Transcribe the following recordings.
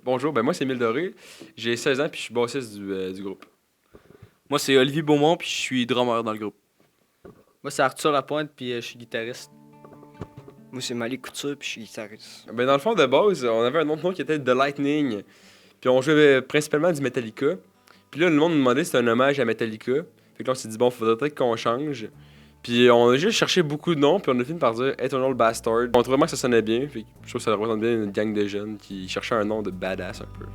Bonjour, ben moi c'est Émile Doré, j'ai 16 ans puis je suis bassiste du groupe. Moi, c'est Olivier Beaumont, puis je suis drummer dans le groupe. Moi, c'est Arthur Lapointe, puis je suis guitariste. Moi, c'est Malik Couture, puis je suis guitariste. Ben dans le fond de base, on avait un autre nom qui était The Lightning, puis on jouait principalement du Metallica. Puis là le monde nous demandait si c'était un hommage à Metallica. Fait que là on s'est dit bon, faudrait peut-être qu'on change. Puis on a juste cherché beaucoup de noms, puis on a fini par dire Eternal Bastard. On trouvait vraiment que ça sonnait bien, fait que je trouve que ça représente bien une gang de jeunes qui cherchaient un nom de badass un peu.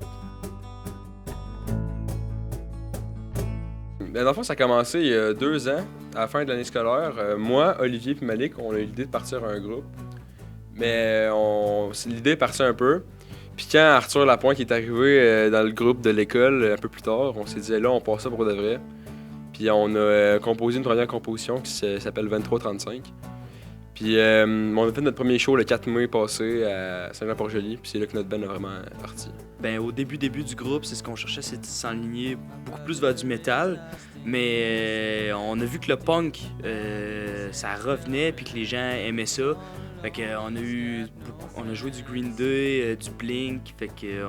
Ben, dans le fond, ça a commencé il y a 2 ans, à la fin de l'année scolaire. Moi, Olivier et Malik, on a eu l'idée de partir un groupe. Mais l'idée est partie un peu. Puis quand Arthur Lapointe est arrivé dans le groupe de l'école un peu plus tard, on s'est dit là, on passe ça pour de vrai. Puis on a composé une première composition qui s'appelle 2335. Puis on a fait notre premier show le 4 mai passé à Saint-Jean-Port-Joli. Puis c'est là que notre band a vraiment parti. Ben, au début du groupe, c'est ce qu'on cherchait, c'est de s'enligner beaucoup plus vers du métal. Mais on a vu que le punk, ça revenait, puis que les gens aimaient ça. Fait on a joué du Green Day, du Blink. Fait que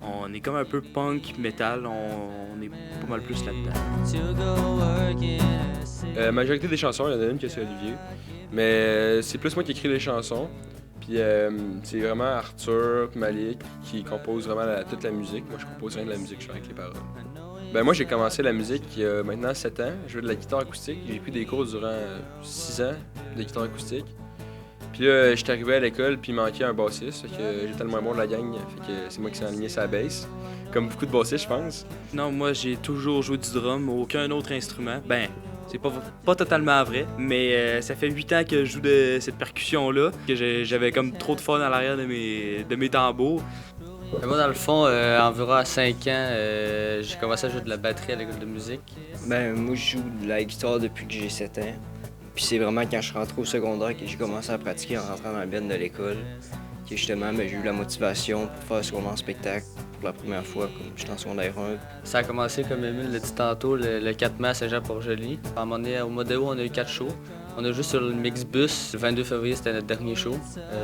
on est comme un peu punk, métal. On est pas mal plus là-dedans. La majorité des chansons, il y en a une que c'est Olivier. Mais c'est plus moi qui écris les chansons. Puis c'est vraiment Arthur, Malik qui compose vraiment toute la musique. Moi, je compose rien de la musique, je fais avec les paroles. Ben moi, j'ai commencé la musique il y a maintenant 7 ans. Je joue de la guitare acoustique. J'ai pris des cours durant 6 ans de guitare acoustique. Puis là, j'étais arrivé à l'école, puis il manquait un bassiste. Fait que j'étais le moins bon de la gang. Fait que c'est moi qui s'est aligné sa bass. Comme beaucoup de bassistes, je pense. Non, moi, j'ai toujours joué du drum, aucun autre instrument. Ben, c'est pas totalement vrai, mais ça fait 8 ans que je joue de cette percussion-là, que j'avais comme trop de fun à l'arrière de mes tambours. Moi, dans le fond, environ à 5 ans, j'ai commencé à jouer de la batterie à l'école de musique. Ben, moi, je joue de la guitare depuis que j'ai 7 ans. Puis c'est vraiment quand je suis rentré au secondaire que j'ai commencé à pratiquer en rentrant dans le band de l'école. Que justement, j'ai eu la motivation pour faire ce qu'on en spectacle pour la première fois, comme j'étais en secondaire 1. Ça a commencé, comme Émile l'a dit tantôt, le 4 mai à Saint-Jean-Port-Joli. À un moment donné, au mois d'août, on a eu 4 shows. On a joué sur le Mixbus. Le 22 février, c'était notre dernier show.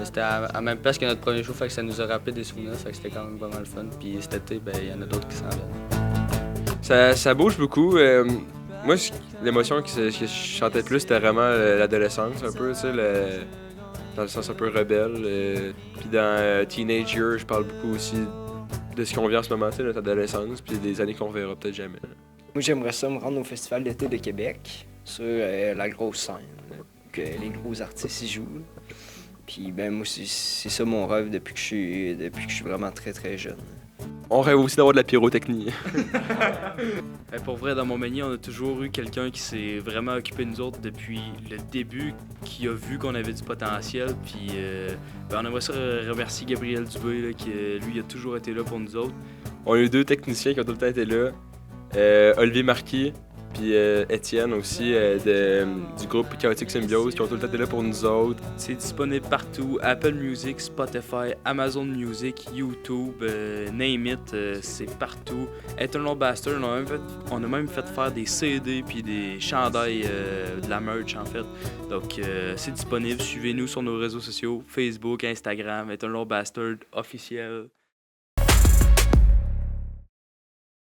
C'était à la même place que notre premier show, fait que ça nous a rappelé des souvenirs, fait que c'était quand même vraiment le fun. Puis cet été, il y en a d'autres qui s'en viennent. Ça bouge beaucoup. Moi, l'émotion que je chantais plus, c'était vraiment l'adolescence, un peu, tu sais, dans le sens un peu rebelle. Puis dans Teenage Year, je parle beaucoup aussi de ce qu'on vit en ce moment, tu sais, notre adolescence, puis des années qu'on verra peut-être jamais. Moi, j'aimerais ça me rendre au Festival d'été de Québec, sur la grosse scène, que les gros artistes y jouent. Puis, moi, c'est ça mon rêve depuis que je suis vraiment très, très jeune. On rêve aussi d'avoir de la pyrotechnie. Pour vrai, dans Montmagny, on a toujours eu quelqu'un qui s'est vraiment occupé de nous autres depuis le début, qui a vu qu'on avait du potentiel. Puis on aimerait ça remercier Gabriel Dubé, là, qui lui a toujours été là pour nous autres. On a eu 2 techniciens qui ont tout le temps été là. Olivier Marquis, puis Étienne aussi, du groupe Chaotic Symbiose, qui ont tout le temps été là pour nous autres. C'est disponible partout, Apple Music, Spotify, Amazon Music, YouTube, name it, c'est partout. Eternal Bastard, on a même fait faire des CD puis des chandails, de la merch en fait. Donc c'est disponible, suivez-nous sur nos réseaux sociaux, Facebook, Instagram, Eternal Bastard officiel.